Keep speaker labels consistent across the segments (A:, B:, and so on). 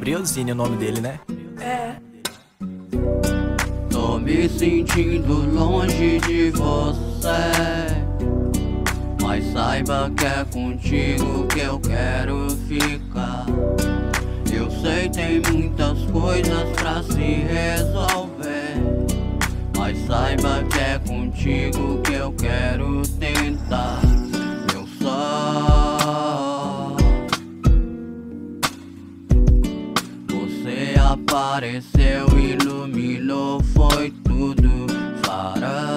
A: Briozine é o nome dele, né?
B: É.
C: Tô me sentindo longe de você, mas saiba que é contigo que eu quero ficar. Eu sei tem muitas coisas pra se resolver, mas saiba que é contigo que eu quero tentar. Meu sol, você apareceu, iluminou, foi tudo farol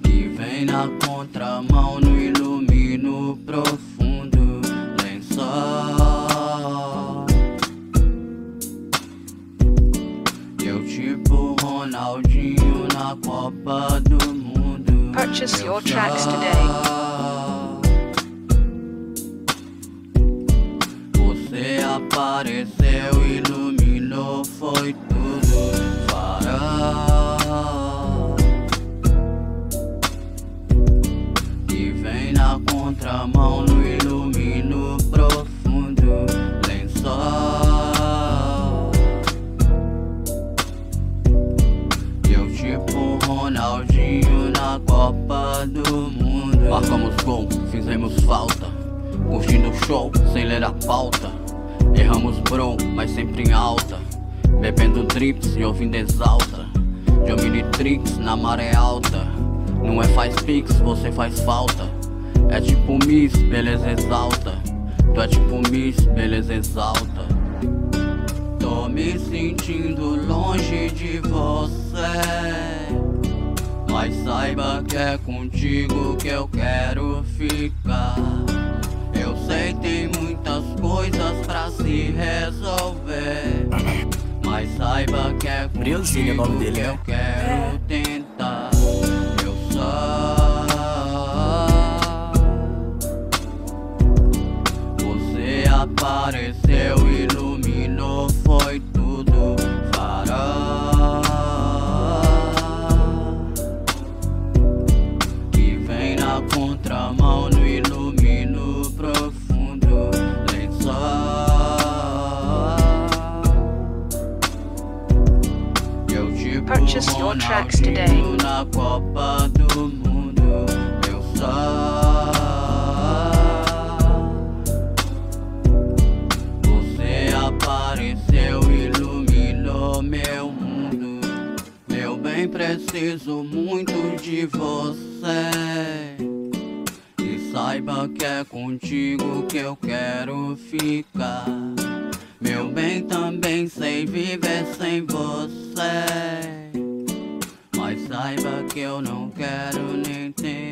C: que vem na contramão no ilumino profundo lençol. Eu tipo Ronaldinho na Copa do Mundo.
D: Purchase your tracks today.
C: Você apareceu, iluminou, foi tudo farol que vem na contramão no ilumino profundo lençol. Eu tipo Ronaldinho na Copa do Mundo. Marcamos gol, fizemos falta, curtindo o show, sem ler a pauta. Erramos bro, mas sempre em alta, bebendo drips e ouvindo Exalta. Omnitrix na maré alta, não é faz pix, você faz falta. É tipo Miss, beleza exalta. Tu é tipo Miss, beleza exalta. Tô me sentindo longe de você, mas saiba que é contigo que eu quero ficar. Eu sei tem muitas coisas pra se resolver, mas saiba que é
A: Briozine é o nome
C: contigo
A: dele,
C: que
A: né?
C: eu quero tentar. Eu só, você apareceu, iluminou, foi tudo farol que vem na contramão no ilumino profundo lençol. Eu tipo
D: Purchase your tracks today.
C: Ronaldinho na Copa do Mundo. Eu só, você apareceu, iluminou meu mundo. Meu bem, preciso muito de você, e saiba que é contigo que eu quero ficar. Meu bem, também sei viver sem você, mas saiba que eu não quero nem ter